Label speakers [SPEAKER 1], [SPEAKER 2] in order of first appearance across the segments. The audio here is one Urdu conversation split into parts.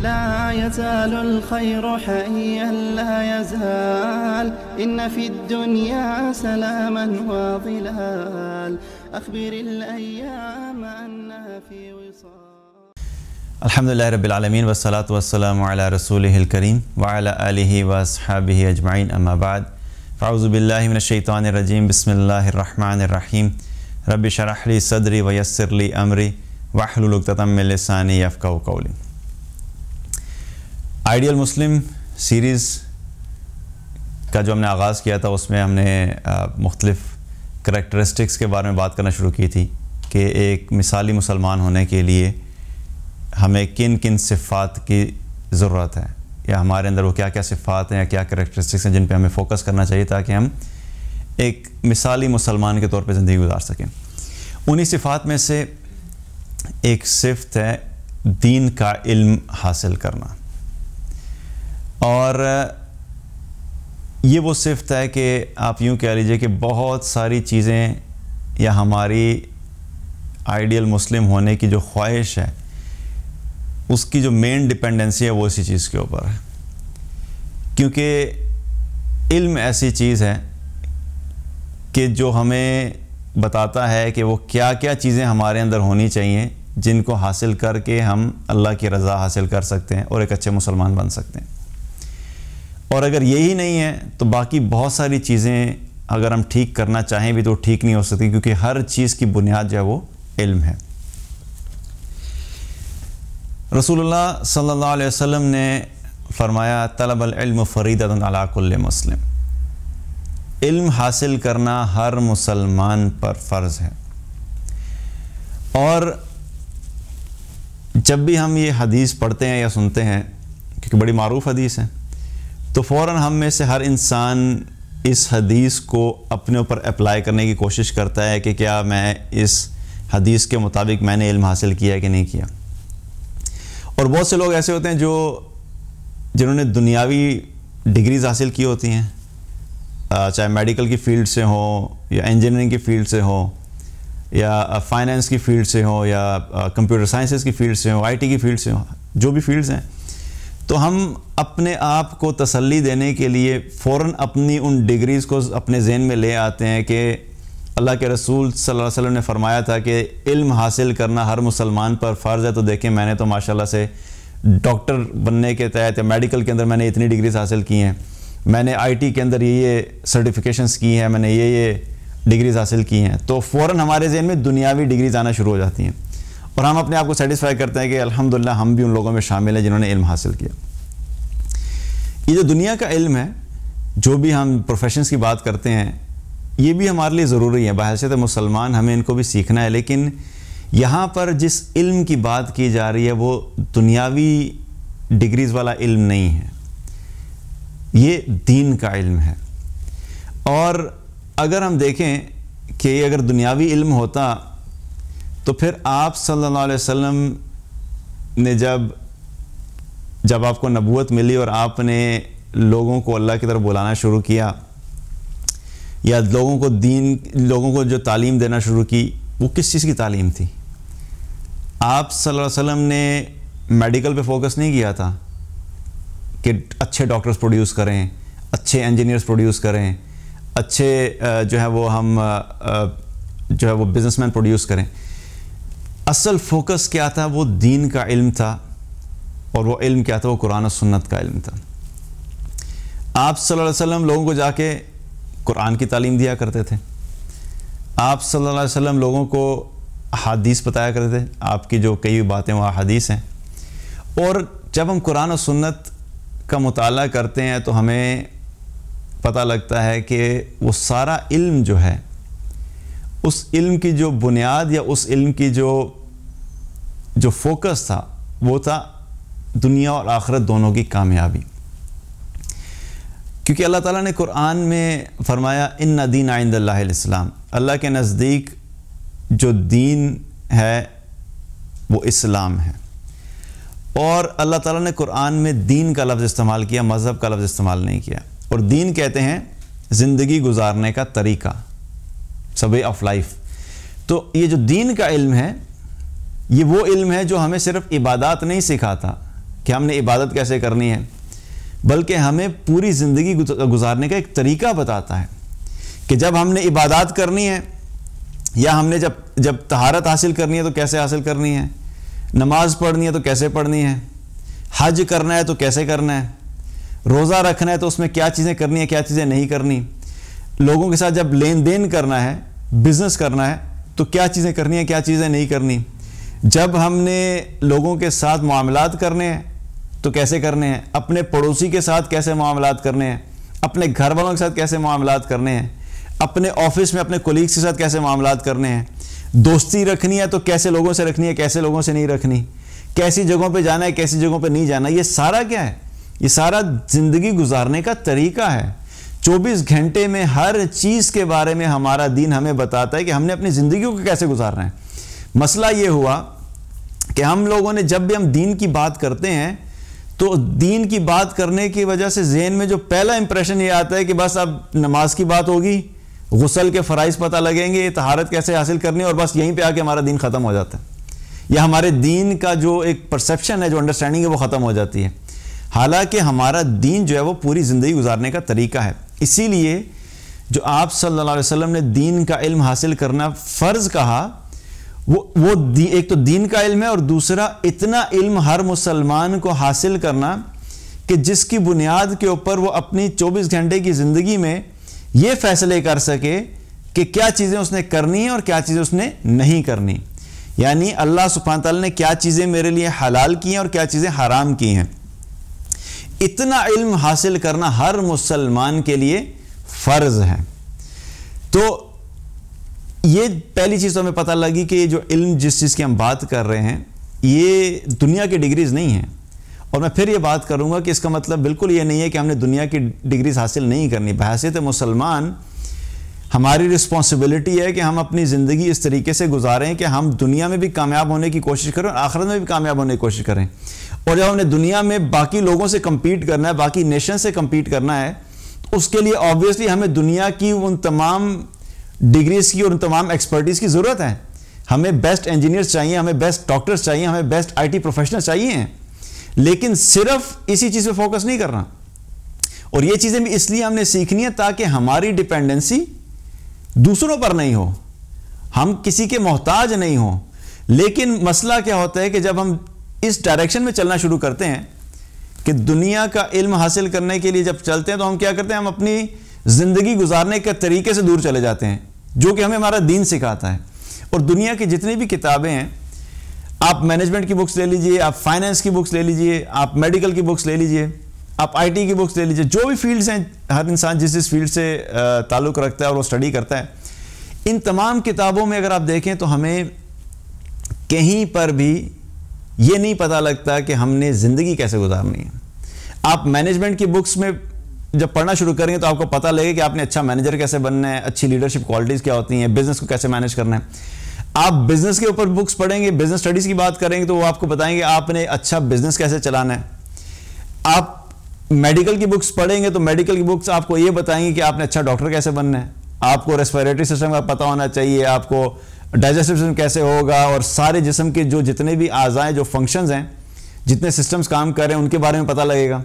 [SPEAKER 1] لا يزال الخير حيا لا يزال إن في الدنيا سلاما وظلال أخبر الأيام أنها في وصال.
[SPEAKER 2] الحمدللہ رب العالمین والصلاة والسلام علی رسولہ الکریم وعلی آلہ واصحابہ اجمعین اما بعد فاعوذ باللہ من الشیطان الرجیم بسم اللہ الرحمن الرحیم رب اشرح لی صدری ویسر لی امری واحلل عقدۃ من لسانی یفقہوا قولی. آئیڈیل مسلم سیریز کا جو ہم نے آغاز کیا تھا اس میں ہم نے مختلف کریکٹرسٹکس کے بارے میں بات کرنا شروع کی تھی کہ ایک مثالی مسلمان ہونے کے لیے ہمیں کن کن صفات کی ضرورت ہے یا ہمارے اندر وہ کیا کیا صفات ہیں یا کیا کریکٹرسٹکس ہیں جن پہ ہمیں فوکس کرنا چاہیے تاکہ ہم ایک مثالی مسلمان کے طور پہ زندگی گزار سکیں. انہی صفات میں سے ایک صفت ہے دین کا علم حاصل کرنا، اور یہ وہ صفت ہے کہ آپ یوں کہہ لیجئے کہ بہت ساری چیزیں یا ہماری آئیڈیل مسلم ہونے کی جو خواہش ہے اس کی جو مین ڈپینڈنسی ہے وہ اسی چیز کے اوپر ہے، کیونکہ علم ایسی چیز ہے کہ جو ہمیں بتاتا ہے کہ وہ کیا کیا چیزیں ہمارے اندر ہونی چاہیے جن کو حاصل کر کے ہم اللہ کی رضا حاصل کر سکتے ہیں اور ایک اچھے مسلمان بن سکتے ہیں. اور اگر یہی نہیں ہے تو باقی بہت ساری چیزیں اگر ہم ٹھیک کرنا چاہیں بھی تو ٹھیک نہیں ہو سکتی، کیونکہ ہر چیز کی بنیاد جو ہے وہ علم ہے. رسول اللہ صلی اللہ علیہ وسلم نے فرمایا طلب العلم فریضۃ علی کل مسلم، علم حاصل کرنا ہر مسلمان پر فرض ہے. اور جب بھی ہم یہ حدیث پڑھتے ہیں یا سنتے ہیں، کیونکہ بڑی معروف حدیث ہے، تو فوراً ہم میں سے ہر انسان اس حدیث کو اپنے اوپر اپلائی کرنے کی کوشش کرتا ہے کہ کیا میں اس حدیث کے مطابق میں نے علم حاصل کیا ہے کہ نہیں کیا. اور بہت سے لوگ ایسے ہوتے ہیں جنہوں نے دنیاوی ڈگریز حاصل کی ہوتی ہیں، چاہے میڈیکل کی فیلڈ سے ہوں یا انجینئرنگ کی فیلڈ سے ہوں یا فائنینس کی فیلڈ سے ہوں یا کمپیوٹر سائنسز کی فیلڈ سے ہوں، آئی ٹی کی فیلڈ سے ہوں، جو بھی فیلڈز ہیں، تو ہم اپنے آپ کو تسلی دینے کے لیے فوراً اپنی ان ڈگریز کو اپنے ذہن میں لے آتے ہیں کہ اللہ کے رسول صلی اللہ علیہ وسلم نے فرمایا تھا کہ علم حاصل کرنا ہر مسلمان پر فرض ہے. تو دیکھیں میں نے تو ماشاءاللہ سے ڈاکٹر بننے کے تحت یا میڈیکل کے اندر میں نے اتنی ڈگریز حاصل کی ہیں، میں نے آئی ٹی کے اندر یہ سرٹیفکیشنز کی ہیں، میں نے یہ ڈگریز حاصل کی ہیں. تو فوراً ہمارے ذہن میں دنیاوی ڈگریز آنا شروع ہو جاتی ہیں اور ہم اپنے آپ کو سیٹسفائی کرتے ہیں کہ الحمدللہ ہم بھی ان لوگوں میں شامل ہیں جنہوں نے علم حاصل کیا. یہ جو دنیا کا علم ہے، جو بھی ہم پروفیشنز کی بات کرتے ہیں، یہ بھی ہمارے لیے ضروری ہے، بحیثیت مسلمان ہمیں ان کو بھی سیکھنا ہے. لیکن یہاں پر جس علم کی بات کی جا رہی ہے وہ دنیاوی ڈگریز والا علم نہیں ہے، یہ دین کا علم ہے. اور اگر ہم دیکھیں کہ یہ اگر دنیاوی علم ہوتا تو پھر آپ صلی اللہ علیہ وسلم نے جب آپ کو نبوت ملی اور آپ نے لوگوں کو اللہ کی طرف بلانا شروع کیا یا لوگوں کو جو تعلیم دینا شروع کی، وہ کس چیز کی تعلیم تھی؟ آپ صلی اللہ علیہ وسلم نے میڈیکل پہ فوکس نہیں کیا تھا کہ اچھے ڈاکٹرز پروڈیوس کریں، اچھے انجینئرز پروڈیوس کریں، اچھے جو ہے وہ بزنس مین پروڈیوس کریں. اصل فوکس کیا تھا؟ وہ دین کا علم تھا، اور وہ علم کیا تھا؟ وہ قرآن و سنت کا علم تھا. آپ صلی اللہ علیہ وسلم لوگوں کو جا کے قرآن کی تعلیم دیا کرتے تھے، آپ صلی اللہ علیہ وسلم لوگوں کو احادیث بتایا کرتے تھے، آپ کی جو کئی باتیں وہ احادیث ہیں. اور جب ہم قرآن و سنت کا مطالعہ کرتے ہیں تو ہمیں پتہ لگتا ہے کہ وہ سارا علم جو ہے، اس علم کی جو بنیاد یا اس علم کی جو فوکس تھا وہ تھا دنیا اور آخرت دونوں کی کامیابی. کیونکہ اللہ تعالیٰ نے قرآن میں فرمایا ان دین عند اللہ الاسلام، اللہ کے نزدیک جو دین ہے وہ اسلام ہے. اور اللہ تعالیٰ نے قرآن میں دین کا لفظ استعمال کیا، مذہب کا لفظ استعمال نہیں کیا. اور دین کہتے ہیں زندگی گزارنے کا طریقہ، وے آف لائف. تو یہ جو دین کا علم ہے یہ وہ علم ہے جو ہمیں صرف عبادات نہیں سکھاتا، کہ ہم نے عبادت کیسے کرنی ہے، بلکہ ہمیں پوری زندگی گزارنے کا ایک طریقہ بتاتا ہے کہ جب ہم نے عبادات کرنی ہے یا ہم نے جب طہارت حاصل کرنی ہے تو کیسے حاصل کرنی ہے، نماز پڑھنی ہے تو کیسے پڑھنی ہے، حج کرنا ہے تو کیسے کرنا ہے، روزہ رکھنا ہے تو اس میں کیا چیزیں کرنی ہے، کیا چیزیں نہیں کرنی، لوگوں کے ساتھ جب لین دین کرنا ہے، بزنس کرنا ہے تو کیا چیزیں کرنی ہیں، کیا چیزیں نہیں کرنی، جب ہم نے لوگوں کے ساتھ معاملات کرنے ہیں تو کیسے کرنے ہیں، اپنے پڑوسی کے ساتھ کیسے معاملات کرنے ہیں، اپنے گھر والوں کے ساتھ کیسے معاملات کرنے ہیں، اپنے آفس میں اپنے کولیگز کے ساتھ کیسے معاملات کرنے ہیں، دوستی رکھنی ہے تو کیسے لوگوں سے رکھنی ہے، کیسے لوگوں سے نہیں رکھنی، کیسی جگہوں پہ جانا ہے، کیسی جگہوں پہ نہیں جانا، یہ سارا کیا ہے، یہ سارا زندگی گزارنے کا طریقہ ہے۔ 24 گھنٹے میں ہر چیز کے بارے میں ہمارا دین ہمیں بتاتا ہے کہ ہم نے اپنی زندگیوں کو کیسے گزارنا ہے۔ مسئلہ یہ ہوا کہ ہم لوگوں نے جب بھی ہم دین کی بات کرتے ہیں تو دین کی بات کرنے کی وجہ سے ذہن میں جو پہلا امپریشن یہ آتا ہے کہ بس اب نماز کی بات ہوگی، غسل کے فرائض پتہ لگیں گے، طہارت کیسے حاصل کرنی ہے، اور بس یہیں پہ آ کے ہمارا دین ختم ہو جاتا ہے، یا ہمارے دین کا جو ایک پرسیپشن ہے، جو انڈرسٹینڈنگ ہے، وہ ختم ہو جاتی ہے۔ حالانکہ ہمارا دین جو ہے وہ پوری زندگی گزارنے کا طریقہ ہے۔ اسی لیے جو آپ صلی اللہ علیہ وسلم نے دین کا علم حاصل کرنا فرض کہا، وہ ایک تو دین کا علم ہے، اور دوسرا اتنا علم ہر مسلمان کو حاصل کرنا کہ جس کی بنیاد کے اوپر وہ اپنی 24 گھنٹے کی زندگی میں یہ فیصلے کر سکے کہ کیا چیزیں اس نے کرنی ہیں اور کیا چیزیں اس نے نہیں کرنی، یعنی اللہ سبحانہ تعالیٰ نے کیا چیزیں میرے لیے حلال کی ہیں اور کیا چیزیں حرام کی ہیں۔ اتنا علم حاصل کرنا ہر مسلمان کے لیے فرض ہے۔ تو یہ پہلی چیز تو ہمیں پتہ لگی کہ یہ جو علم جس چیز کی ہم بات کر رہے ہیں یہ دنیا کی ڈگریز نہیں ہیں، اور میں پھر یہ بات کروں گا کہ اس کا مطلب بالکل یہ نہیں ہے کہ ہم نے دنیا کی ڈگریز حاصل نہیں کرنی۔ بحیثیت مسلمان ہماری رسپانسبلٹی ہے کہ ہم اپنی زندگی اس طریقے سے گزاریں کہ ہم دنیا میں بھی کامیاب ہونے کی کوشش کریں اور آخرت میں بھی کامیاب ہونے کی کوشش کریں، اور جب ہم نے دنیا میں باقی لوگوں سے کمپیٹ کرنا ہے، باقی نیشن سے کمپیٹ کرنا ہے، تو اس کے لیے آبویسلی ہمیں دنیا کی ان تمام ڈگریز کی اور ان تمام ایکسپرٹیز کی ضرورت ہے۔ ہمیں بیسٹ انجینئرز چاہیے، ہمیں بیسٹ ڈاکٹرز چاہیے، ہمیں بیسٹ آئی ٹی پروفیشنل چاہیے ہیں، لیکن صرف اسی چیز پہ فوکس نہیں کرنا۔ اور یہ چیزیں بھی اس لیے ہم نے سیکھنی ہے تاکہ ہماری ڈیپینڈنسی دوسروں پر نہیں ہو، ہم کسی کے محتاج نہیں ہوں۔ لیکن مسئلہ کیا ہوتا ہے کہ جب ہم اس ڈائریکشن میں چلنا شروع کرتے ہیں کہ دنیا کا علم حاصل کرنے کے لیے جب چلتے ہیں تو ہم کیا کرتے ہیں، ہم اپنی زندگی گزارنے کے طریقے سے دور چلے جاتے ہیں جو کہ ہمیں ہمارا دین سکھاتا ہے۔ اور دنیا کی جتنی بھی کتابیں ہیں، آپ مینجمنٹ کی بکس لے لیجئے، آپ فائنینس کی بکس لے لیجئے، آپ میڈیکل کی بکس لے لیجئے، آپ آئی ٹی کی بکس لے لیجئے، جو بھی فیلڈز ہیں، ہر انسان جس فیلڈ سے تعلق رکھتا ہے اور وہ اسٹڈی کرتا ہے، ان تمام کتابوں میں اگر آپ دیکھیں تو ہمیں کہیں پر بھی یہ نہیں پتہ لگتا کہ ہم نے زندگی کیسے گزارنی ہے۔ آپ مینجمنٹ کی بکس میں جب پڑھنا شروع کریں تو آپ کو پتہ لگے کہ آپ نے اچھا مینیجر کیسے بننا ہے، اچھی لیڈرشپ کوالٹیز کیا ہوتی ہیں، بزنس کو کیسے مینیج کرنا ہے۔ آپ بزنس کے اوپر بکس پڑھیں گے، بزنس اسٹڈیز کی بات کریں گے تو وہ آپ کو بتائیں گے آپ نے اچھا بزنس کیسے چلانا ہے۔ آپ میڈیکل کی بکس پڑھیں گے تو میڈیکل کی بکس آپ کو یہ بتائیں گے کہ آپ نے اچھا ڈاکٹر کیسے بننا ہے، آپ کو ریسپیریٹری سسٹم کا پتہ ہونا چاہیے، آپ کو ڈائجسٹو سسٹم کیسے ہوگا، اور سارے جسم کے جو جتنے بھی اعضاء ہیں، جو فنکشنز ہیں، جتنے سسٹمز کام کر رہے ہیں ان کے بارے میں پتہ لگے گا۔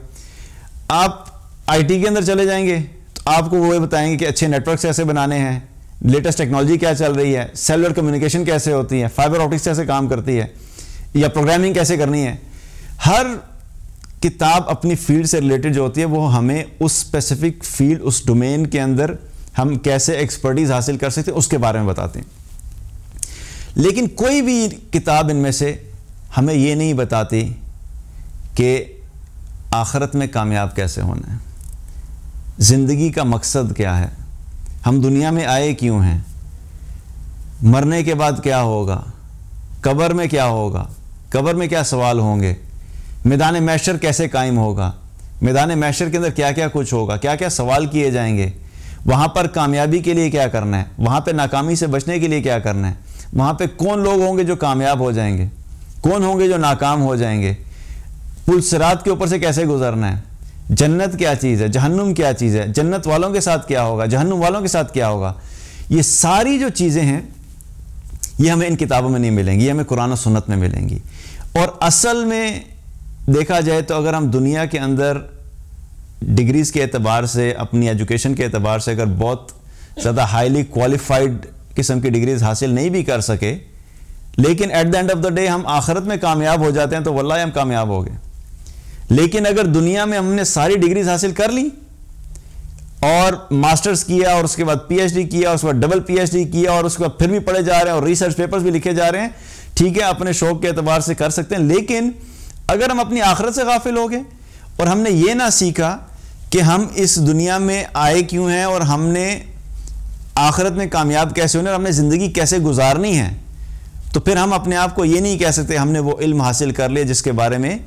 [SPEAKER 2] آپ آئی ٹی کے اندر چلے جائیں گے تو آپ کو وہ بتائیں گے کہ اچھے نیٹ ورکس کیسے بنانے ہیں، لیٹسٹ ٹیکنالوجی کیا چل رہی ہے، سیلولر کمیونیکیشن کیسے ہوتی ہے، فائبر آپٹکس کیسے کام کرتی ہے، یا پروگرامنگ کیسے کرنی ہے۔ ہر کتاب اپنی فیلڈ سے ریلیٹڈ جو ہوتی ہے وہ ہمیں اس اسپیسیفک فیلڈ، اس ڈومین کے اندر ہم کیسے ایکسپرٹیز حاصل کر سکتے ہیں اس کے بارے میں بتاتے ہیں۔ لیکن کوئی بھی کتاب ان میں سے ہمیں یہ نہیں بتاتی کہ آخرت میں کامیاب کیسے ہونا ہے، زندگی کا مقصد کیا ہے، ہم دنیا میں آئے کیوں ہیں، مرنے کے بعد کیا ہوگا، قبر میں کیا ہوگا، قبر میں کیا سوال ہوں گے، میدان محشر کیسے قائم ہوگا، میدان محشر کے اندر کیا کیا کچھ ہوگا، کیا کیا سوال کیے جائیں گے، وہاں پر کامیابی کے لیے کیا کرنا ہے، وہاں پہ ناکامی سے بچنے کے لیے کیا کرنا ہے، وہاں پہ کون لوگ ہوں گے جو کامیاب ہو جائیں گے، کون ہوں گے جو ناکام ہو جائیں گے، پل صراط کے اوپر سے کیسے گزرنا ہے، جنت کیا چیز ہے، جہنم کیا چیز ہے، جنت والوں کے ساتھ کیا ہوگا، جہنم والوں کے ساتھ کیا ہوگا۔ یہ ساری جو چیزیں ہیں یہ ہمیں ان کتابوں میں نہیں ملیں گی، یہ ہمیں قرآن و سنت میں ملیں گی۔ اور اصل میں دیکھا جائے تو اگر ہم دنیا کے اندر ڈگریز کے اعتبار سے، اپنی ایجوکیشن کے اعتبار سے اگر بہت زیادہ ہائیلی کوالیفائڈ قسم کی ڈگریز حاصل نہیں بھی کر سکے، لیکن at the end of the day ہم آخرت میں کامیاب ہو جاتے ہیں تو واللہ ہم کامیاب ہو گئے. لیکن اگر دنیا میں ہم نے ساری ڈگریز حاصل کر لی اور ماسٹرز کیا اور اس کے بعد پی ایچ ڈی کیا اور اس کے بعد ڈبل پی ایچ ڈی کیا اور اس کے بعد پھر بھی پڑھے جا رہے ہیں اور ریسرچ پیپرز بھی لکھے جا رہے ہیں، ٹھیک ہے اپنے شوق کے اعتبار سے کر سکتے ہیں، لیکن اگر ہم اپنی آخرت سے غافل ہو گئے اور ہم نے یہ نہ سیکھا کہ ہم اس دنیا میں آئے کیوں ہیں اور ہم نے آخرت میں کامیاب کیسے ہونے اور ہم نے زندگی کیسے گزارنی ہے، تو پھر ہم اپنے آپ کو یہ نہیں کہہ سکتے ہم نے وہ علم حاصل کر لیا جس کے بارے میں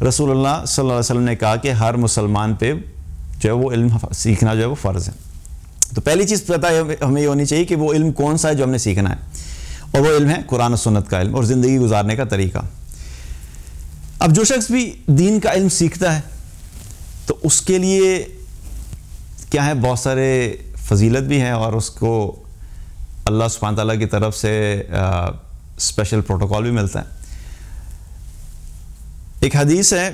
[SPEAKER 2] رسول اللہ صلی اللہ علیہ وسلم نے کہا کہ ہر مسلمان پہ جو ہے وہ علم سیکھنا جو ہے وہ فرض ہے. تو پہلی چیز پتہ ہمیں یہ ہونی چاہیے کہ وہ علم کون سا ہے جو ہم نے سیکھنا ہے، اور وہ علم ہے قرآن و سنت کا علم اور زندگی گزارنے کا طریقہ. اب جو شخص بھی دین کا علم سیکھتا ہے تو اس کے لیے کیا ہے، بہت سارے فضیلت بھی ہے اور اس کو اللہ سبحانہ تعالیٰ کی طرف سے اسپیشل پروٹوکول بھی ملتا ہے. ایک حدیث ہے،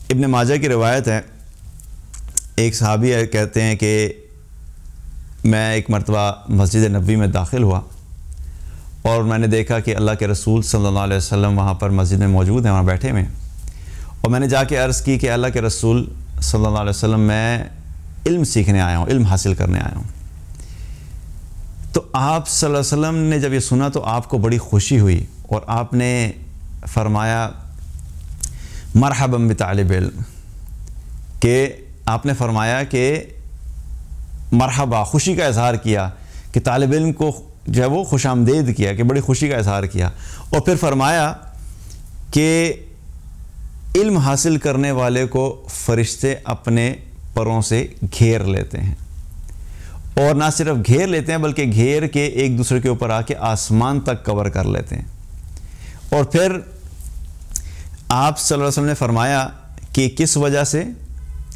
[SPEAKER 2] ابن ماجہ کی روایت ہے، ایک صحابی کہتے ہیں کہ میں ایک مرتبہ مسجد نبوی میں داخل ہوا اور میں نے دیکھا کہ اللہ کے رسول صلی اللہ علیہ وسلم وہاں پر مسجد میں موجود ہیں، وہاں بیٹھے ہوئے ہیں، اور میں نے جا کے عرض کی کہ اللہ کے رسول صلی اللہ علیہ وسلم میں علم سیکھنے آیا ہوں، علم حاصل کرنے آیا ہوں. تو آپ صلی اللہ علیہ وسلم نے جب یہ سنا تو آپ کو بڑی خوشی ہوئی اور آپ نے فرمایا مرحبا بطالب علم، کہ آپ نے فرمایا کہ مرحبا، خوشی کا اظہار کیا کہ طالب علم کو جو ہے وہ خوش آمدید کیا، کہ بڑی خوشی کا اظہار کیا، اور پھر فرمایا کہ علم حاصل کرنے والے کو فرشتے اپنے پروں سے گھیر لیتے ہیں، اور نہ صرف گھیر لیتے ہیں بلکہ گھیر کے ایک دوسرے کے اوپر آ کے آسمان تک کور کر لیتے ہیں. اور پھر آپ صلی اللہ علیہ وسلم نے فرمایا کہ کس وجہ سے؟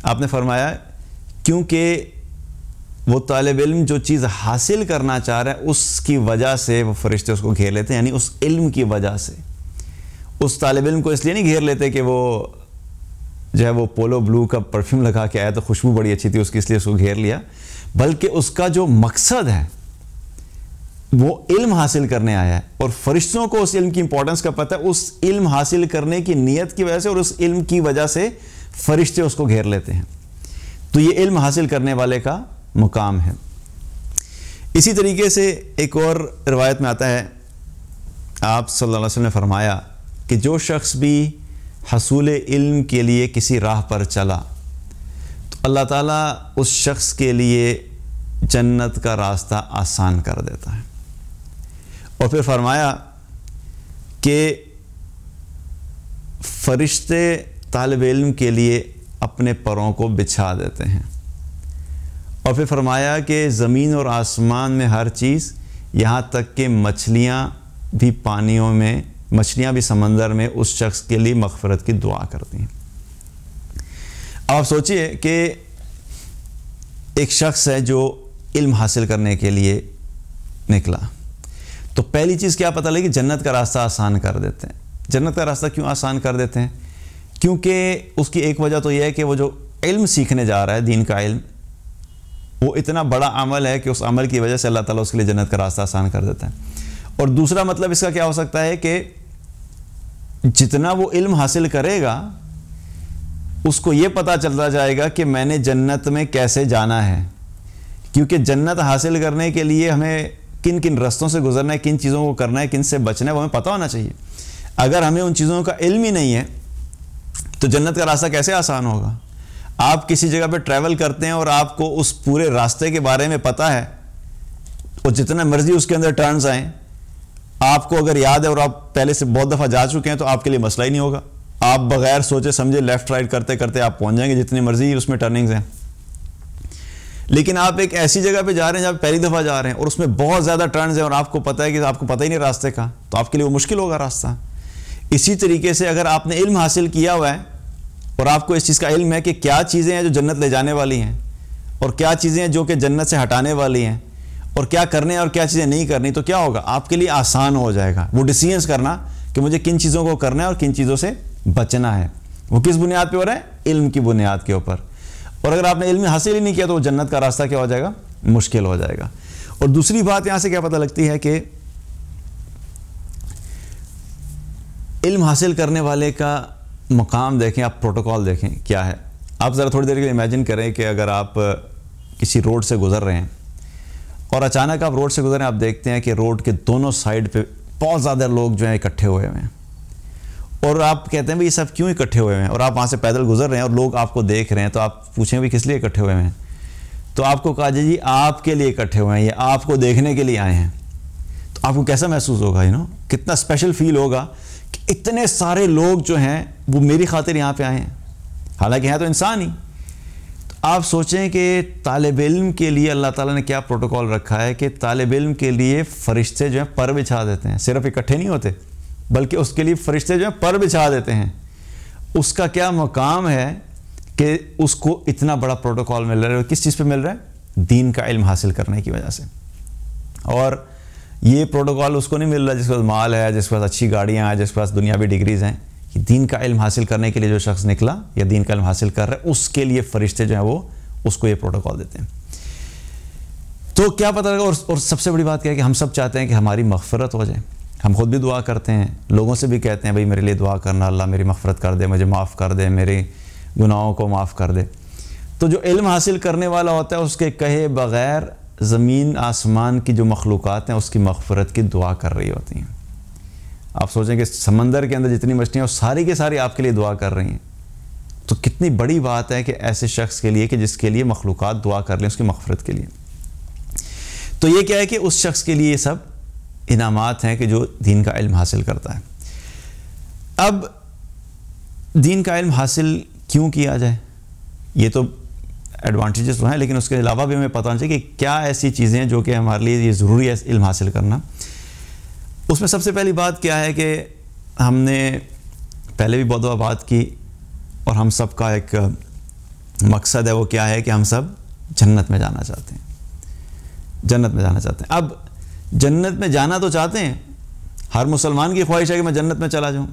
[SPEAKER 2] آپ نے فرمایا کیونکہ وہ طالب علم جو چیز حاصل کرنا چاہ رہا ہے اس کی وجہ سے وہ فرشتے اس کو گھیر لیتے ہیں، یعنی اس علم کی وجہ سے. اس طالب علم کو اس لیے نہیں گھیر لیتے کہ وہ جو ہے وہ پولو بلو کا پرفیوم لگا کے آیا تو خوشبو بڑی اچھی تھی اس کی، اس لیے اس کو گھیر لیا، بلکہ اس کا جو مقصد ہے وہ علم حاصل کرنے آیا ہے، اور فرشتوں کو اس علم کی امپورٹنس کا پتہ ہے، اس علم حاصل کرنے کی نیت کی وجہ سے اور اس علم کی وجہ سے فرشتے اس کو گھیر لیتے ہیں. تو یہ علم حاصل کرنے والے کا مقام ہے. اسی طریقے سے ایک اور روایت میں آتا ہے، آپ صلی اللہ علیہ وسلم نے فرمایا کہ جو شخص بھی حصول علم کے لیے کسی راہ پر چلا تو اللہ تعالیٰ اس شخص کے لیے جنت کا راستہ آسان کر دیتا ہے. اور پھر فرمایا کہ فرشتے طالب علم کے لیے اپنے پروں کو بچھا دیتے ہیں. اور پھر فرمایا کہ زمین اور آسمان میں ہر چیز، یہاں تک کہ مچھلیاں بھی پانیوں میں، مچھلیاں بھی سمندر میں اس شخص کے لیے مغفرت کی دعا کرتی ہیں. آپ سوچئے کہ ایک شخص ہے جو علم حاصل کرنے کے لیے نکلا تو پہلی چیز کیا پتہ لگی؟ جنت کا راستہ آسان کر دیتے ہیں. جنت کا راستہ کیوں آسان کر دیتے ہیں؟ کیونکہ اس کی ایک وجہ تو یہ ہے کہ وہ جو علم سیکھنے جا رہا ہے، دین کا علم، وہ اتنا بڑا عمل ہے کہ اس عمل کی وجہ سے اللہ تعالیٰ اس کے لیے جنت کا راستہ آسان کر دیتا ہے. اور دوسرا مطلب اس کا کیا ہو سکتا ہے کہ جتنا وہ علم حاصل کرے گا اس کو یہ پتہ چلتا جائے گا کہ میں نے جنت میں کیسے جانا ہے، کیونکہ جنت حاصل کرنے کے لیے ہمیں کن کن رستوں سے گزرنا ہے، کن چیزوں کو کرنا ہے، کن سے بچنا ہے، وہ ہمیں پتہ ہونا چاہیے. اگر ہمیں ان چیزوں کا علم ہی نہیں ہے تو جنت کا راستہ کیسے آسان ہوگا؟ آپ کسی جگہ پہ ٹریول کرتے ہیں اور آپ کو اس پورے راستے کے بارے میں پتہ ہے اور جتنا مرضی اس کے اندر ٹرنز آئیں، آپ کو اگر یاد ہے اور آپ پہلے سے بہت دفعہ جا چکے ہیں تو آپ کے لیے مسئلہ ہی نہیں ہوگا. آپ بغیر سوچے سمجھے لیفٹ رائٹ کرتے کرتے آپ پہنچ جائیں گے جتنی مرضی اس میں ٹرننگز ہیں. لیکن آپ ایک ایسی جگہ پہ جا رہے ہیں جہاں پہلی دفعہ جا رہے ہیں اور اس میں بہت زیادہ ٹرنز ہیں اور آپ کو پتہ ہے کہ آپ کو پتہ ہی نہیں راستے کا، تو آپ کے لیے وہ مشکل ہوگا راستہ. اسی طریقے سے اگر آپ نے علم حاصل کیا ہوا ہے اور آپ کو اس چیز کا علم ہے کہ کیا چیزیں ہیں جو جنت لے جانے والی ہیں اور کیا چیزیں ہیں جو کہ جنت سے ہٹانے والی ہیں اور کیا کرنے اور کیا چیزیں نہیں کرنی، تو کیا ہوگا؟ آپ کے لیے آسان ہو جائے گا وہ ڈیسیژنز کرنا کہ مجھے کن چیزوں کو کرنا ہے اور کن چیزوں سے بچنا ہے. وہ کس بنیاد پہ ہو رہا ہے؟ علم کی بنیاد کے اوپر. اور اگر آپ نے علم حاصل ہی نہیں کیا تو وہ جنت کا راستہ کیا ہو جائے گا؟ مشکل ہو جائے گا. اور دوسری بات یہاں سے کیا پتہ لگتی ہے کہ علم حاصل کرنے والے کا مقام دیکھیں, آپ پروٹوکول دیکھیں کیا ہے. آپ ذرا تھوڑی دیر کے لیے امیجن کریں کہ اگر آپ کسی روڈ سے گزر رہے ہیں اور اچانک آپ روڈ سے گزر رہے ہیں, آپ دیکھتے ہیں کہ روڈ کے دونوں سائڈ پہ بہت زیادہ لوگ جو ہیں اکٹھے ہوئے ہیں, اور آپ کہتے ہیں بھئی یہ سب کیوں اکٹھے ہوئے ہیں, اور آپ وہاں سے پیدل گزر رہے ہیں اور لوگ آپ کو دیکھ رہے ہیں, تو آپ پوچھیں بھی کس لیے اکٹھے ہوئے ہیں, تو آپ کو کہا جی آپ کے لیے اکٹھے ہوئے ہیں, یہ آپ کو دیکھنے کے لیے آئے ہیں. تو آپ کو کیسا محسوس ہوگا, کتنا اسپیشل فیل ہوگا کہ اتنے سارے لوگ جو ہیں وہ میری خاطر یہاں پہ آئے ہیں, حالانکہ ہیں تو انسان ہی. تو آپ سوچیں کہ طالب علم کے لیے اللہ تعالیٰ نے کیا پروٹوکول رکھا ہے کہ طالب علم کے لیے فرشتے جو ہیں پر بچھا دیتے ہیں, صرف اکٹھے نہیں ہوتے بلکہ اس کے لیے فرشتے جو ہیں پر بچھا دیتے ہیں. اس کا کیا مقام ہے کہ اس کو اتنا بڑا پروٹوکول مل رہا ہے. کس چیز پہ مل رہا ہے؟ دین کا علم حاصل کرنے کی وجہ سے. اور یہ پروٹوکول اس کو نہیں مل رہا جس کے پاس مال ہے, جس کے پاس اچھی گاڑیاں ہیں, جس کے پاس دنیاوی ڈگریز ہیں. کہ دین کا علم حاصل کرنے کے لیے جو شخص نکلا یا دین کا علم حاصل کر رہا ہے, اس کے لیے فرشتے جو ہیں وہ اس کو یہ پروٹوکول دیتے ہیں. تو کیا پتہ لگا. اور سب سے بڑی بات کیا ہے کہ ہم سب چاہتے ہیں کہ ہماری مغفرت ہو جائے. ہم خود بھی دعا کرتے ہیں, لوگوں سے بھی کہتے ہیں بھئی میرے لیے دعا کرنا, اللہ میری مغفرت کر دے, مجھے معاف کر دے, میرے گناہوں کو معاف کر دے. تو جو علم حاصل کرنے والا ہوتا ہے اس کے کہے بغیر زمین آسمان کی جو مخلوقات ہیں اس کی مغفرت کی دعا کر رہی ہوتی ہیں. آپ سوچیں کہ سمندر کے اندر جتنی مچھلیاں ہیں وہ ساری کے ساری آپ کے لیے دعا کر رہی ہیں. تو کتنی بڑی بات ہے کہ ایسے شخص کے لیے کہ جس کے لیے مخلوقات دعا کر لیں اس کی مغفرت کے لیے. تو یہ کیا ہے کہ اس شخص کے لیے یہ سب انعامات ہیں کہ جو دین کا علم حاصل کرتا ہے. اب دین کا علم حاصل کیوں کیا جائے, یہ تو ایڈوانٹیجز تو ہیں, لیکن اس کے علاوہ بھی ہمیں پتہ ہونا چاہیے کہ کیا ایسی چیزیں ہیں جو کہ ہمارے لیے یہ ضروری ہے علم حاصل کرنا. اس میں سب سے پہلی بات کیا ہے کہ ہم نے پہلے بھی بہت بات کی, اور ہم سب کا ایک مقصد ہے, وہ کیا ہے کہ ہم سب جنت میں جانا چاہتے ہیں. جنت میں جانا چاہتے ہیں. اب جنت میں جانا تو چاہتے ہیں, ہر مسلمان کی خواہش ہے کہ میں جنت میں چلا جاؤں,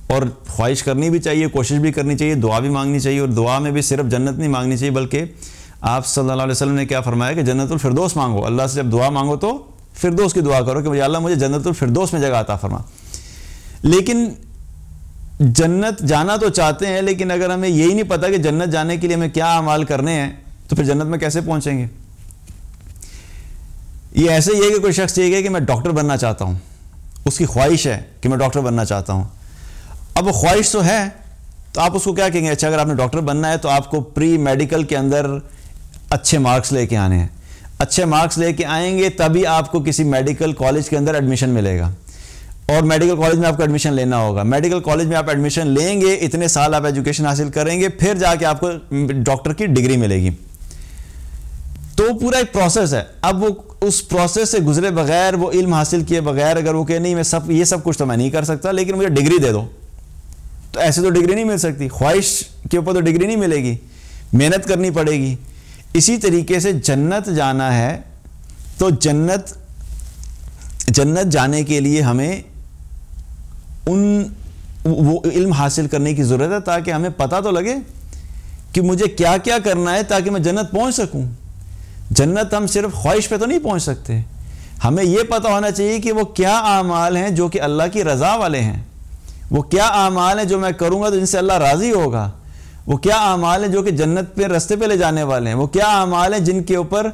[SPEAKER 2] اور خواہش کرنی بھی چاہیے, کوشش بھی کرنی چاہیے, دعا بھی مانگنی چاہیے. اور دعا میں بھی صرف جنت نہیں مانگنی چاہیے بلکہ آپ صلی اللہ علیہ وسلم نے کیا فرمایا کہ جنت الفردوس مانگو. اللہ سے جب دعا مانگو تو فردوس کی دعا کرو کہ مجھے اللہ مجھے جنت الفردوس میں جگہ عطا فرما. لیکن جنت جانا تو چاہتے ہیں, لیکن اگر ہمیں یہی نہیں پتہ کہ جنت جانے کے لیے ہمیں کیا اعمال کرنے ہیں تو پھر جنت میں کیسے پہنچیں گے. یہ ایسے ہی ہے کہ کوئی شخص یہ کہ میں ڈاکٹر بننا چاہتا ہوں, اس کی خواہش ہے کہ میں ڈاکٹر بننا چاہتا ہوں. اب وہ خواہش تو ہے, تو آپ اس کو کیا کہیں گے, اچھا اگر آپ نے ڈاکٹر بننا ہے تو آپ کو پری میڈیکل کے اندر اچھے مارکس لے کے آنے ہیں. اچھے مارکس لے کے آئیں گے تبھی آپ کو کسی میڈیکل کالج کے اندر ایڈمیشن ملے گا, اور میڈیکل کالج میں آپ کو ایڈمیشن لینا ہوگا. میڈیکل کالج میں آپ ایڈمیشن لیں گے, اتنے سال آپ ایجوکیشن حاصل کریں گے, پھر جا کے آپ کو ڈاکٹر کی ڈگری ملے گی. تو پورا ایک پروسیس ہے. اب وہ اس پروسیس سے گزرے بغیر, وہ علم حاصل کیے بغیر اگر وہ کہ نہیں میں یہ سب کچھ تو میں نہیں کر سکتا, لیکن مجھے ڈگری دے دو, تو ایسے تو ڈگری نہیں مل سکتی. خواہش کے اوپر تو ڈگری نہیں ملے گی, محنت کرنی پڑے گی. اسی طریقے سے جنت جانا ہے تو جنت جانے کے لیے ہمیں وہ علم حاصل کرنے کی ضرورت ہے, تاکہ ہمیں پتہ تو لگے کہ مجھے کیا کیا کرنا ہے تاکہ میں جنت پہنچ سکوں. جنت ہم صرف خواہش پہ تو نہیں پہنچ سکتے, ہمیں یہ پتہ ہونا چاہیے کہ وہ کیا اعمال ہیں جو کہ اللہ کی رضا والے ہیں, وہ کیا اعمال ہیں جو میں کروں گا تو جن سے اللہ راضی ہوگا, وہ کیا اعمال ہیں جو کہ جنت پہ رستے پہ لے جانے والے ہیں, وہ کیا اعمال ہیں جن کے اوپر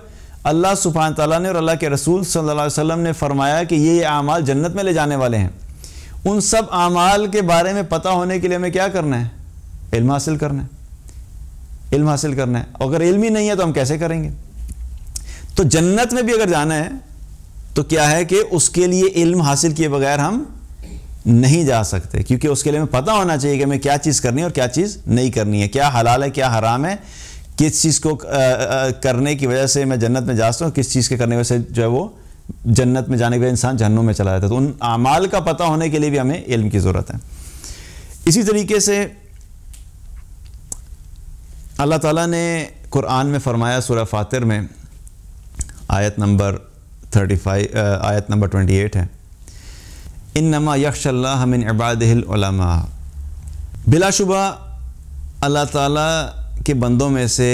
[SPEAKER 2] اللہ سبحانہ تعالیٰ نے اور اللہ کے رسول صلی اللہ علیہ وسلم نے فرمایا کہ یہ اعمال جنت میں لے جانے والے ہیں. ان سب اعمال کے بارے میں پتہ ہونے کے لیے ہمیں کیا کرنا ہے, علم حاصل کرنا ہے. علم حاصل کرنا ہے. اگر علم ہی نہیں ہے تو ہم کیسے کریں گے. تو جنت میں بھی اگر جانا ہے تو کیا ہے کہ اس کے لیے علم حاصل کیے بغیر ہم نہیں جا سکتے, کیونکہ اس کے لیے ہمیں پتہ ہونا چاہیے کہ ہمیں کیا چیز کرنی ہے اور کیا چیز نہیں کرنی ہے, کیا حلال ہے کیا حرام ہے, کس چیز کو کرنے کی وجہ سے میں جنت میں جا سکتا ہوں, کس چیز کے کرنے کی وجہ سے جو ہے وہ جنت میں جانے کے بعد انسان جہنم میں چلا جاتا ہے. تو ان اعمال کا پتہ ہونے کے لیے بھی ہمیں علم کی ضرورت ہے. اسی طریقے سے اللہ تعالیٰ نے قرآن میں فرمایا سورہ فاطر میں آیت نمبر 28 ہے, انما یخشی اللہ من عبادہ العلماء. بلا شبہ اللہ تعالیٰ کے بندوں میں سے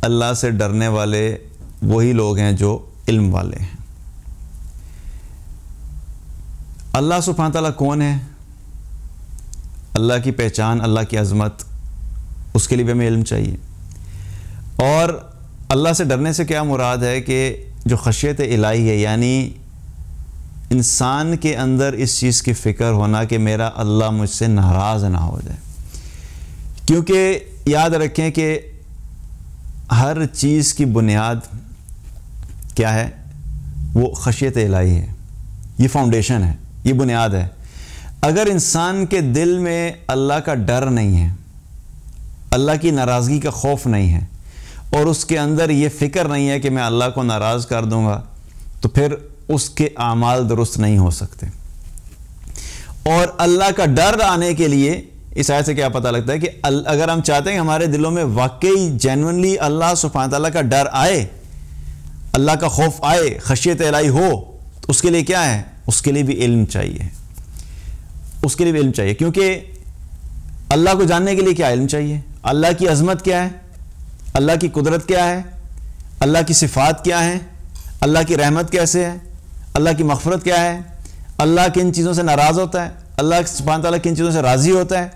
[SPEAKER 2] اللہ سے ڈرنے والے وہی لوگ ہیں جو علم والے ہیں۔ اللہ سبحانہ تعالیٰ کون ہے؟ اللہ کی پہچان، اللہ کی عظمت، اس کے لیے بھی ہمیں علم چاہیے۔ اور اللہ سے ڈرنے سے کیا مراد ہے کہ جو خشیت الہی ہے، یعنی انسان کے اندر اس چیز کی فکر ہونا کہ میرا اللہ مجھ سے ناراض نہ ہو جائے۔ کیونکہ یاد رکھیں کہ ہر چیز کی بنیاد کیا ہے؟ وہ خشیت الہی ہے، یہ فاؤنڈیشن ہے، یہ بنیاد ہے۔ اگر انسان کے دل میں اللہ کا ڈر نہیں ہے، اللہ کی ناراضگی کا خوف نہیں ہے، اور اس کے اندر یہ فکر نہیں ہے کہ میں اللہ کو ناراض کر دوں گا، تو پھر اس کے اعمال درست نہیں ہو سکتے۔ اور اللہ کا ڈر آنے کے لیے اس آیت سے کیا پتہ لگتا ہے کہ اگر ہم چاہتے ہیں کہ ہمارے دلوں میں واقعی جینونلی اللہ سبحانہ تعالیٰ کا ڈر آئے، اللہ کا خوف آئے، خشیت الہی ہو، تو اس کے لیے کیا ہے؟ اس کے لیے بھی علم چاہیے، اس کے لیے بھی علم چاہیے۔ کیونکہ اللہ کو جاننے کے لیے کیا علم چاہیے؟ اللہ کی عظمت کیا ہے؟ اللہ کی قدرت کیا ہے؟ اللہ کی صفات کیا ہیں؟ اللہ کی رحمت کیسے ہے؟ اللہ کی مغفرت کیا ہے؟ اللہ کن چیزوں سے ناراض ہوتا ہے؟ اللہ سبحانہ تعالیٰ کن چیزوں سے راضی ہوتا ہے؟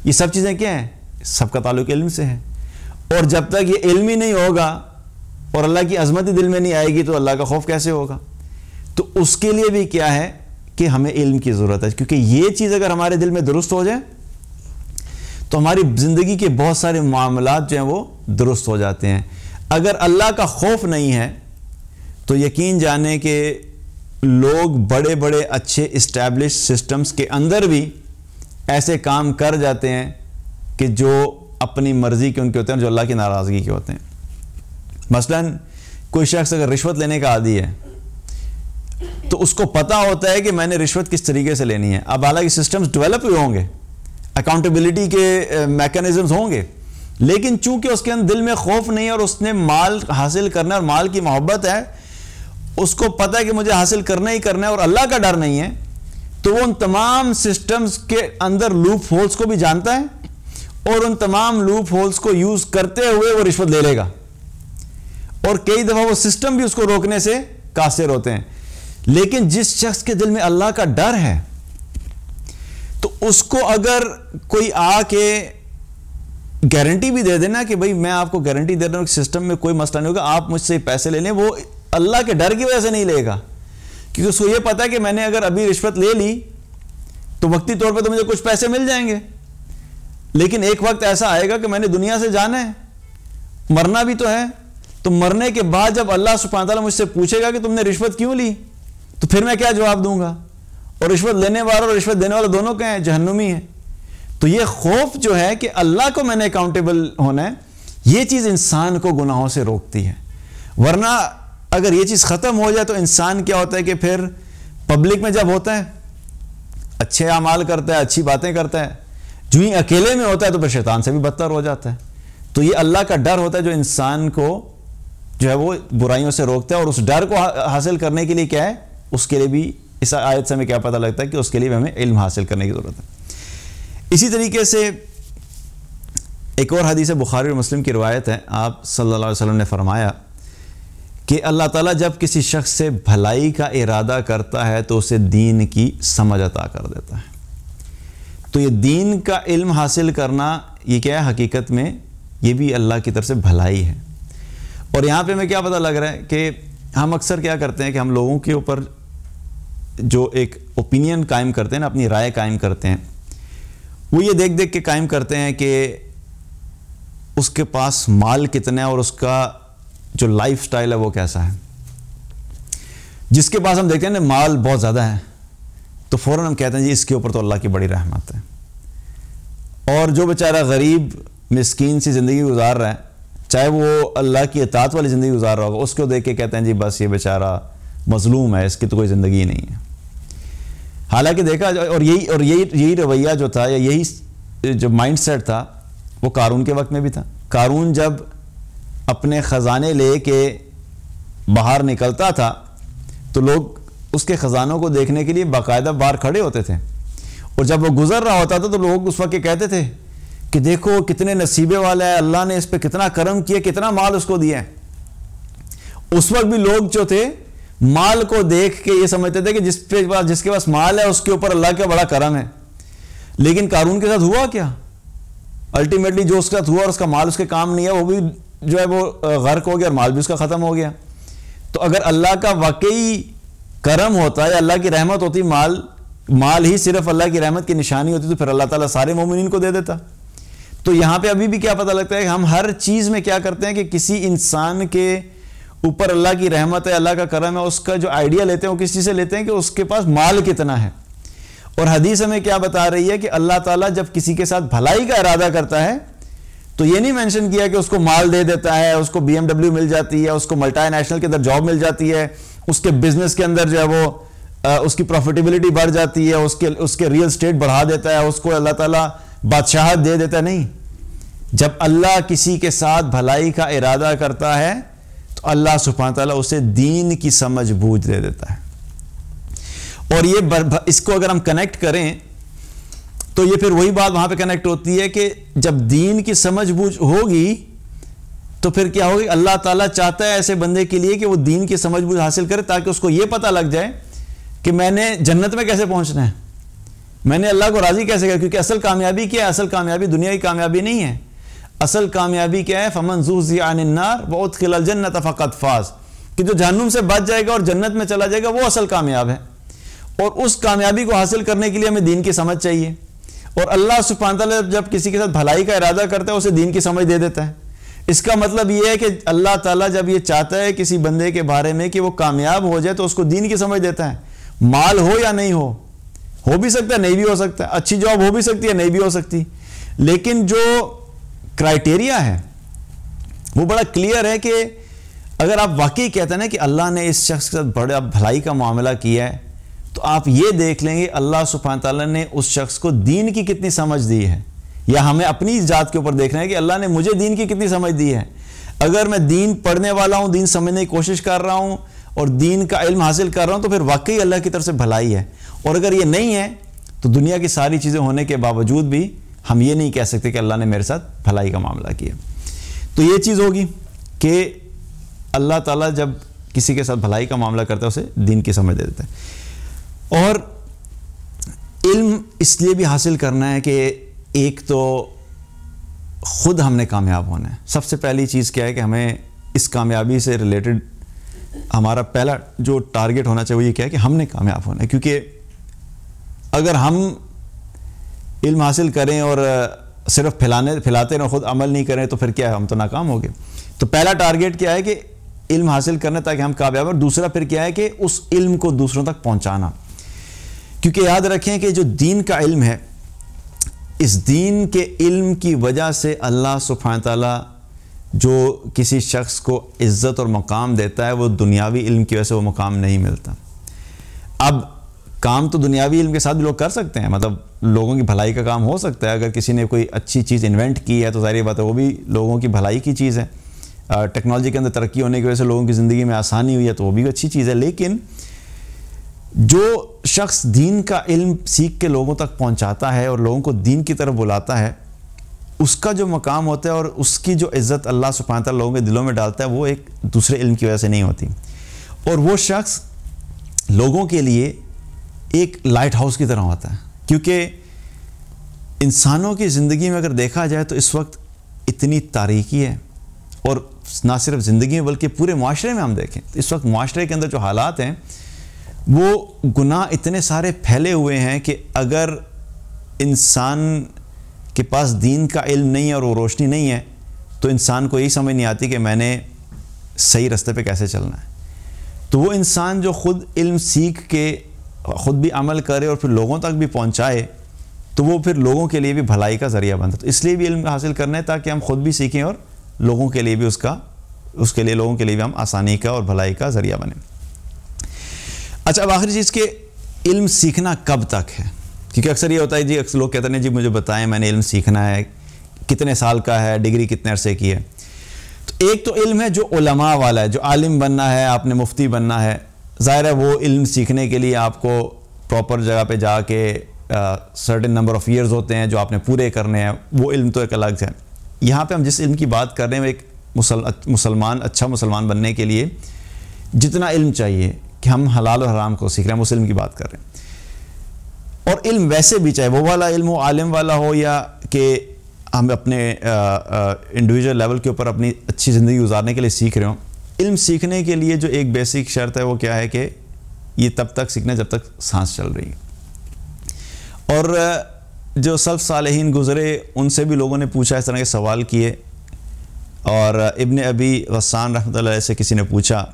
[SPEAKER 2] یہ سب چیزیں کیا ہیں؟ سب کا تعلق علم سے ہے۔ اور جب تک یہ علم ہی نہیں ہوگا اور اللہ کی عظمت ہی دل میں نہیں آئے گی تو اللہ کا خوف کیسے ہوگا؟ تو اس کے لیے بھی کیا ہے کہ ہمیں علم کی ضرورت ہے، کیونکہ یہ چیز اگر ہمارے دل میں درست ہو جائے تو ہماری زندگی کے بہت سارے معاملات جو ہیں وہ درست ہو جاتے ہیں۔ اگر اللہ کا خوف نہیں ہے تو یقین جانیں کہ لوگ بڑے بڑے اچھے اسٹیبلش سسٹمز کے اندر بھی ایسے کام کر جاتے ہیں کہ جو اپنی مرضی کے ان کے ہوتے ہیں، جو اللہ کی ناراضگی کے ہوتے ہیں۔ مثلاً کوئی شخص اگر رشوت لینے کا عادی ہے تو اس کو پتہ ہوتا ہے کہ میں نے رشوت کس طریقے سے لینی ہے۔ اب حالانکہ سسٹمز ڈیولپ ہوئے ہوں گے، اکاؤنٹیبلٹی کے میکانزمز ہوں گے، لیکن چونکہ اس کے اندر دل میں خوف نہیں ہے اور اس نے مال حاصل کرنا ہے اور مال کی محبت ہے، اس کو پتہ ہے کہ مجھے حاصل کرنا ہی کرنا ہے اور اللہ کا ڈر نہیں ہے، تو وہ ان تمام سسٹمز کے اندر لوپ ہولز کو بھی جانتا ہے اور ان تمام لوپ ہولز کو یوز کرتے ہوئے وہ رشوت لے لے گا، اور کئی دفعہ وہ سسٹم بھی اس کو روکنے سے قاصر ہوتے ہیں۔ لیکن جس شخص کے دل میں اللہ کا ڈر ہے تو اس کو اگر کوئی آ کے گارنٹی بھی دے دینا کہ بھئی میں آپ کو گارنٹی دے رہا ہوں کہ سسٹم میں کوئی مسئلہ نہیں ہوگا، آپ مجھ سے پیسے لے لیں، وہ اللہ کے ڈر کی وجہ سے نہیں لے گا، کیونکہ اس کو یہ پتا ہے کہ میں نے اگر ابھی رشوت لے لی تو وقتی طور پہ تو مجھے کچھ پیسے مل جائیں گے، لیکن ایک وقت ایسا آئے گا کہ میں نے دنیا سے جانا ہے، مرنا بھی تو ہے، تو مرنے کے بعد جب اللہ سبحانہ تعالیٰ مجھ سے پوچھے گا کہ تم نے رشوت کیوں لی، تو پھر میں کیا جواب دوں گا؟ اور رشوت لینے والا اور رشوت دینے والا دونوں کیا ہیں؟ جہنمی ہیں۔ تو یہ خوف جو ہے کہ اللہ کو میں نے اکاؤنٹیبل ہونا ہے، یہ چیز انسان کو گناہوں سے روکتی ہے۔ ورنہ اگر یہ چیز ختم ہو جائے تو انسان کیا ہوتا ہے کہ پھر پبلک میں جب ہوتا ہے اچھے اعمال کرتا ہے، اچھی باتیں کرتا ہے، جو ہی اکیلے میں ہوتا ہے تو پھر شیطان سے بھی بدتر ہو جاتا ہے۔ تو یہ اللہ کا ڈر ہوتا ہے جو انسان کو جو ہے وہ برائیوں سے روکتا ہے، اور اس ڈر کو حاصل کرنے کے لیے کیا ہے؟ اس کے لیے بھی اس آیت سے ہمیں کیا پتہ لگتا ہے کہ اس کے لیے بھی ہمیں علم حاصل کرنے کی ضرورت ہے۔ اسی طریقے سے ایک اور حدیث بخاری اور مسلم کی روایت ہے، آپ صلی اللہ علیہ وسلم نے فرمایا کہ اللہ تعالیٰ جب کسی شخص سے بھلائی کا ارادہ کرتا ہے تو اسے دین کی سمجھ عطا کر دیتا ہے۔ تو یہ دین کا علم حاصل کرنا یہ کیا ہے؟ حقیقت میں یہ بھی اللہ کی طرف سے بھلائی ہے۔ اور یہاں پہ ہمیں کیا پتہ لگ رہا ہے کہ ہم اکثر کیا کرتے ہیں کہ ہم لوگوں کے اوپر جو ایک اوپینین قائم کرتے ہیں نا، اپنی رائے قائم کرتے ہیں، وہ یہ دیکھ دیکھ کے قائم کرتے ہیں کہ اس کے پاس مال کتنا ہے اور اس کا جو لائف سٹائل ہے وہ کیسا ہے۔ جس کے پاس ہم دیکھتے ہیں نا مال بہت زیادہ ہے تو فوراً ہم کہتے ہیں جی اس کے اوپر تو اللہ کی بڑی رحمت ہے، اور جو بیچارہ غریب مسکین سی زندگی گزار رہا ہے، چاہے وہ اللہ کی اطاعت والی زندگی گزار رہا ہوگا، اس کو دیکھ کے کہتے ہیں جی بس یہ بیچارہ مظلوم ہے، اس کی تو کوئی زندگی نہیں ہے۔ حالانکہ دیکھا اور یہی رویہ جو تھا یا یہی جو مائنڈ سیٹ تھا وہ قارون کے وقت میں بھی تھا۔ قارون جب اپنے خزانے لے کے باہر نکلتا تھا تو لوگ اس کے خزانوں کو دیکھنے کے لیے باقاعدہ باہر کھڑے ہوتے تھے، اور جب وہ گزر رہا ہوتا تھا تو لوگ اس وقت کہتے تھے کہ دیکھو کتنے نصیبے والا ہے, اللہ نے اس پہ کتنا کرم کیا, کتنا مال اس کو دیا ہے. اس وقت بھی لوگ جو تھے مال کو دیکھ کے یہ سمجھتے تھے کہ جس کے پاس مال ہے اس کے اوپر اللہ کا بڑا کرم ہے. لیکن قارون کے ساتھ ہوا کیا؟ الٹیمیٹلی جو اس کے ساتھ ہوا اور اس کا مال اس کے کام نہیں ہے, وہ بھی جو ہے وہ غرق ہو گیا اور مال بھی اس کا ختم ہو گیا. تو اگر اللہ کا واقعی کرم ہوتا ہے, اللہ کی رحمت ہوتی, مال ہی صرف اللہ کی رحمت کی نشانی ہوتی, تو پھر اللہ تعالیٰ سارے مومنین کو دے دیتا. تو یہاں پہ ابھی بھی کیا پتہ لگتا ہے کہ ہم ہر چیز میں کیا کرتے ہیں کہ کسی انسان کے اوپر اللہ کی رحمت ہے, اللہ کا کرم ہے, اس کا جو آئیڈیا لیتے ہیں وہ کس چیز سے لیتے ہیں کہ اس کے پاس مال کتنا ہے. اور حدیث ہمیں کیا بتا رہی ہے کہ اللہ تعالیٰ جب کسی کے ساتھ بھلائی کا ارادہ کرتا ہے تو یہ نہیں مینشن کیا کہ اس کو مال دے دیتا ہے, اس کو BMW مل جاتی ہے, اس کو ملٹی نیشنل کے اندر جاب مل جاتی ہے, اس کے بزنس کے اندر جو ہے وہ اس کی پروفیٹیبلٹی بڑھ جاتی ہے, اس کے ریل اسٹیٹ بڑھا دیتا ہے, اس کو اللہ تعالیٰ بادشاہت دے دیتا ہے. نہیں, جب اللہ کسی کے ساتھ بھلائی کا ارادہ کرتا ہے تو اللہ سبحانہ تعالیٰ اسے دین کی سمجھ بوجھ دے دیتا ہے. اور یہ اس کو اگر ہم کنیکٹ کریں تو یہ پھر وہی بات وہاں پہ کنیکٹ ہوتی ہے کہ جب دین کی سمجھ بوجھ ہوگی تو پھر کیا ہوگی, اللہ تعالیٰ چاہتا ہے ایسے بندے کے لیے کہ وہ دین کی سمجھ بوجھ حاصل کرے تاکہ اس کو یہ پتہ لگ جائے کہ میں نے جنت میں کیسے پہنچنا ہے, میں نے اللہ کو راضی کیسے کرنا. کیونکہ اصل کامیابی کیا ہے؟ اصل کامیابی دنیا کی کامیابی نہیں ہے. اصل کامیابی کیا ہے؟ فمن زحزح عن النار وادخل الجنۃ فقد فاز, کہ جو جہنم سے بچ جائے گا اور جنت میں چلا جائے گا وہ اصل کامیاب ہے. اور اس کامیابی کو حاصل کرنے کے لیے ہمیں دین کی سمجھ چاہیے. اور اللہ سبحانہ تعالیٰ جب کسی کے ساتھ بھلائی کا ارادہ کرتا ہے اسے دین کی سمجھ دے دیتا ہے. اس کا مطلب یہ ہے کہ اللہ تعالیٰ جب یہ چاہتا ہے کسی بندے کے بارے میں کہ وہ کامیاب ہو جائے تو اس کو دین کی سمجھ دیتا ہے. مال ہو یا نہیں ہو بھی سکتا ہے, نہیں بھی ہو سکتا ہے, اچھی جاب ہو بھی سکتی ہے, نہیں بھی ہو سکتی. لیکن جو کرائٹیریا ہے وہ بڑا کلیئر ہے کہ اگر آپ واقعی کہتے ہیں نا کہ اللہ نے اس شخص کے ساتھ بڑا بھلائی کا معاملہ کیا ہے تو آپ یہ دیکھ لیں گے اللہ سبحانہ تعالیٰ نے اس شخص کو دین کی کتنی سمجھ دی ہے. یا ہمیں اپنی ذات کے اوپر دیکھنا ہے کہ اللہ نے مجھے دین کی کتنی سمجھ دی ہے. اگر میں دین پڑھنے والا ہوں, دین سمجھنے کی کوشش کر رہا ہوں اور دین کا علم حاصل کر رہا ہوں تو پھر واقعی اللہ کی طرف سے بھلائی ہے. اور اگر یہ نہیں ہے تو دنیا کی ساری چیزیں ہونے کے باوجود بھی ہم یہ نہیں کہہ سکتے کہ اللہ نے میرے ساتھ بھلائی کا معاملہ کیا. تو یہ چیز ہوگی کہ اللہ تعالیٰ جب کسی کے ساتھ بھلائی کا معاملہ کرتا ہے اسے دین کی سمجھ دے دیتا ہے. اور علم اس لیے بھی حاصل کرنا ہے کہ ایک تو خود ہم نے کامیاب ہونا ہے. سب سے پہلی چیز کیا ہے کہ ہمیں اس کامیابی سے ریلیٹڈ ہمارا پہلا جو ٹارگٹ ہونا چاہیے وہ یہ کیا ہے کہ ہم نے کامیاب ہونا ہے. کیونکہ اگر ہم علم حاصل کریں اور صرف پھیلاتے رہیں, خود عمل نہیں کریں تو پھر کیا ہے, ہم تو ناکام ہو گئے. تو پہلا ٹارگٹ کیا ہے کہ علم حاصل کرنا تاکہ ہم کامیاب. اور دوسرا پھر کیا ہے کہ اس علم کو دوسروں تک پہنچانا. کیونکہ یاد رکھیں کہ جو دین کا علم ہے, اس دین کے علم کی وجہ سے اللہ سبحانہ تعالیٰ جو کسی شخص کو عزت اور مقام دیتا ہے وہ دنیاوی علم کی وجہ سے وہ مقام نہیں ملتا. اب کام تو دنیاوی علم کے ساتھ بھی لوگ کر سکتے ہیں, مطلب لوگوں کی بھلائی کا کام ہو سکتا ہے. اگر کسی نے کوئی اچھی چیز انوینٹ کی ہے تو ظاہر بات ہے وہ بھی لوگوں کی بھلائی کی چیز ہے. ٹیکنالوجی کے اندر ترقی ہونے کی وجہ سے لوگوں کی زندگی میں آسانی ہوئی ہے تو وہ بھی اچھی چیز ہے. لیکن جو شخص دین کا علم سیکھ کے لوگوں تک پہنچاتا ہے اور لوگوں کو دین کی طرف بلاتا ہے, اس کا جو مقام ہوتا ہے اور اس کی جو عزت اللہ سبحانہ تعالیٰ لوگوں کے دلوں میں ڈالتا ہے وہ ایک دوسرے علم کی وجہ سے نہیں ہوتی. اور وہ شخص لوگوں کے لیے ایک لائٹ ہاؤس کی طرح ہوتا ہے. کیونکہ انسانوں کی زندگی میں اگر دیکھا جائے تو اس وقت اتنی تاریکی ہے, اور نہ صرف زندگی میں بلکہ پورے معاشرے میں ہم دیکھیں اس وقت معاشرے کے اندر جو حالات ہیں وہ گناہ اتنے سارے پھیلے ہوئے ہیں کہ اگر انسان کے پاس دین کا علم نہیں ہے اور وہ روشنی نہیں ہے تو انسان کو یہی سمجھ نہیں آتی کہ میں نے صحیح راستے پہ کیسے چلنا ہے. تو وہ انسان جو خود علم سیکھ کے خود بھی عمل کرے اور پھر لوگوں تک بھی پہنچائے تو وہ پھر لوگوں کے لیے بھی بھلائی کا ذریعہ بنتا ہے. تو اس لیے بھی علم حاصل کرنا ہے تاکہ ہم خود بھی سیکھیں اور لوگوں کے لیے بھی اس کے لیے لوگوں کے لیے بھی ہم آسانی کا اور بھلائی کا ذریعہ بنیں. اچھا, اب آخری چیز کہ علم سیکھنا کب تک ہے, کیونکہ اکثر یہ ہوتا ہے جی اکثر لوگ کہتے ہیں جی مجھے بتائیں میں نے علم سیکھنا ہے, کتنے سال کا ہے, ڈگری کتنے عرصے کی ہے. تو ایک تو علم ہے جو علماء والا ہے, جو عالم بننا ہے, آپ نے مفتی بننا ہے. ظاہر ہے وہ علم سیکھنے کے لیے آپ کو پراپر جگہ پہ جا کے سرٹن نمبر آف ایئرز ہوتے ہیں جو آپ نے پورے کرنے ہیں، وہ علم تو ایک الگ ہے. یہاں پہ ہم جس علم کی بات کر رہے ہیں، ایک مسلمان اچھا مسلمان بننے کے لیے جتنا علم چاہیے کہ ہم حلال اور حرام کو سیکھ رہے ہیں، اس علم کی بات کر رہے ہیں. اور علم ویسے بھی چاہے وہ والا علم ہو، عالم والا ہو، یا کہ ہم اپنے انڈیویجول لیول کے اوپر اپنی اچھی زندگی گزارنے کے لیے سیکھ رہے ہوں. علم سیکھنے کے لیے جو ایک بیسک شرط ہے وہ کیا ہے کہ یہ تب تک سیکھنا جب تک سانس چل رہی ہے. اور جو سلف صالحین گزرے ان سے بھی لوگوں نے پوچھا، اس طرح کے سوال کیے. اور ابن ابی غسان رحمۃ اللہ علیہ سے کسی نے پوچھا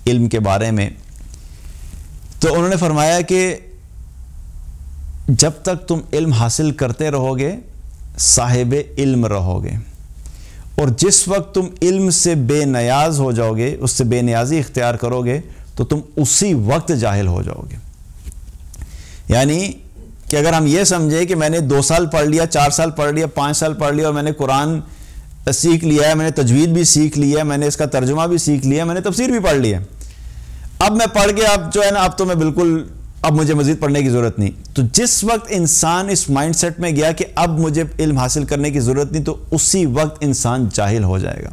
[SPEAKER 2] علم کے بارے میں، تو انہوں نے فرمایا کہ جب تک تم علم حاصل کرتے رہو گے صاحب علم رہو گے، اور جس وقت تم علم سے بے نیاز ہو جاؤ گے، اس سے بے نیازی اختیار کرو گے، تو تم اسی وقت جاہل ہو جاؤ گے. یعنی کہ اگر ہم یہ سمجھیں کہ میں نے 2 سال پڑھ لیا، 4 سال پڑھ لیا، 5 سال پڑھ لیا، اور میں نے قرآن سیکھ لیا ہے، میں نے تجوید بھی سیکھ لیا ہے، میں نے اس کا ترجمہ بھی سیکھ لیا ہے، میں نے تفسیر بھی پڑھ لی ہے، اب میں پڑھ کے اب جو ہے نا اب تو میں بالکل اب مجھے مزید پڑھنے کی ضرورت نہیں. تو جس وقت انسان اس مائنڈ سیٹ میں گیا کہ اب مجھے علم حاصل کرنے کی ضرورت نہیں، تو اسی وقت انسان جاہل ہو جائے گا.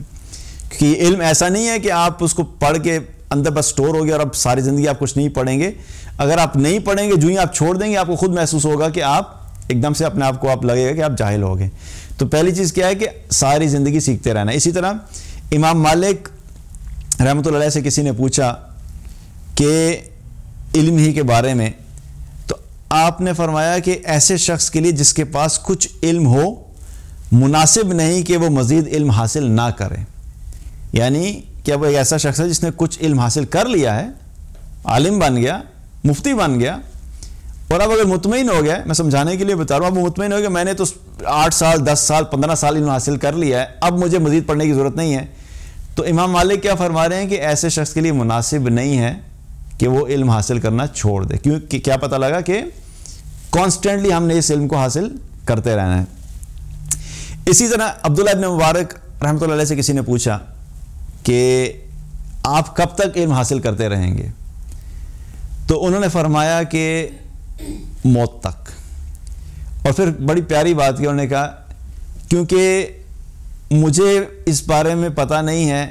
[SPEAKER 2] کیونکہ یہ علم ایسا نہیں ہے کہ آپ اس کو پڑھ کے اندر بس سٹور ہو گیا اور اب ساری زندگی آپ کچھ نہیں پڑھیں گے. اگر آپ نہیں پڑھیں گے، جو ہی آپ چھوڑ دیں گے، آپ کو خود محسوس ہوگا کہ آپ ایک دم سے اپنے آپ کو آپ لگے گا کہ آپ جاہل ہو گئے. تو پہلی چیز کیا ہے کہ ساری زندگی سیکھتے رہنا. اسی طرح امام مالک رحمۃ اللہ علیہ سے کسی نے پوچھا کہ علم ہی کے بارے میں، تو آپ نے فرمایا کہ ایسے شخص کے لیے جس کے پاس کچھ علم ہو مناسب نہیں کہ وہ مزید علم حاصل نہ کرے. یعنی کہ اب ایک ایسا شخص ہے جس نے کچھ علم حاصل کر لیا ہے، عالم بن گیا، مفتی بن گیا، اور اب اگر مطمئن ہو گیا، میں سمجھانے کے لیے بتا رہا ہوں، اب وہ مطمئن ہو گیا میں نے تو 8 سال 10 سال 15 سال علم حاصل کر لیا ہے، اب مجھے مزید پڑھنے کی ضرورت نہیں ہے. تو امام مالک کیا فرما رہے ہیں کہ ایسے شخص کے لیے مناسب نہیں ہے کہ وہ علم حاصل کرنا چھوڑ دے. کیونکہ کیا پتہ لگا کہ کانسٹنٹلی ہم نے اس علم کو حاصل کرتے رہنا ہے. اسی طرح عبداللہ ابن مبارک رحمۃ اللہ علیہ سے کسی نے پوچھا کہ آپ کب تک علم حاصل کرتے رہیں گے؟ تو انہوں نے فرمایا کہ موت تک. اور پھر بڑی پیاری بات کی، انہوں نے کہا کیونکہ مجھے اس بارے میں پتہ نہیں ہے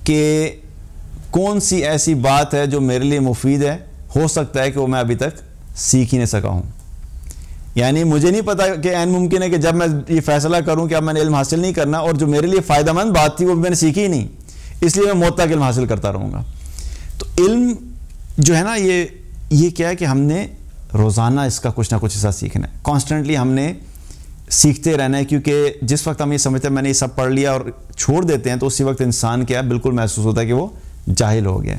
[SPEAKER 2] کہ کون سی ایسی بات ہے جو میرے لیے مفید ہے، ہو سکتا ہے کہ وہ میں ابھی تک سیکھ ہی نہیں سکا ہوں. یعنی مجھے نہیں پتا کہ عین ممکن ہے کہ جب میں یہ فیصلہ کروں کہ اب میں نے علم حاصل نہیں کرنا، اور جو میرے لیے فائدہ مند بات تھی وہ میں نے سیکھی ہی نہیں، اس لیے میں موت تک علم حاصل کرتا رہوں گا. تو علم جو ہے نا یہ کیا ہے کہ ہم نے روزانہ اس کا کچھ نہ کچھ حصہ سیکھنا ہے، کانسٹنٹلی ہم نے سیکھتے رہنا ہے. کیونکہ جس وقت ہم یہ سمجھتے ہیں میں نے یہ سب پڑھ لیا اور چھوڑ دیتے ہیں، تو اسی وقت انسان کیا بالکل محسوس ہوتا ہے کہ وہ جاہل ہو گیا.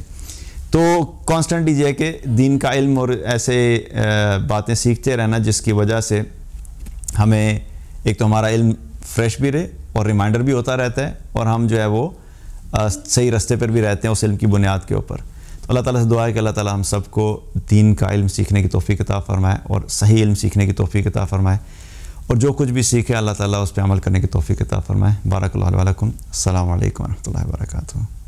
[SPEAKER 2] تو کانسٹنٹلی یہ ہے کہ دین کا علم اور ایسے باتیں سیکھتے رہنا جس کی وجہ سے ہمیں ایک تو ہمارا علم فریش بھی رہے اور ریمائنڈر بھی ہوتا رہتا ہے، اور ہم جو ہے وہ صحیح راستے پر بھی رہتے ہیں اس علم کی بنیاد کے اوپر. تو اللہ تعالیٰ سے دعا ہے کہ اللہ تعالیٰ ہم سب کو دین کا علم سیکھنے کی توفیق عطا فرمائے اور صحیح علم سیکھنے کی توفیق عطا فرمائے، اور جو کچھ بھی سیکھے اللہ تعالیٰ اس پہ عمل کرنے کی توفیق عطا فرمائے. بارک اللہ علیکم. السلام علیکم ورحمۃ اللہ وبرکاتہ.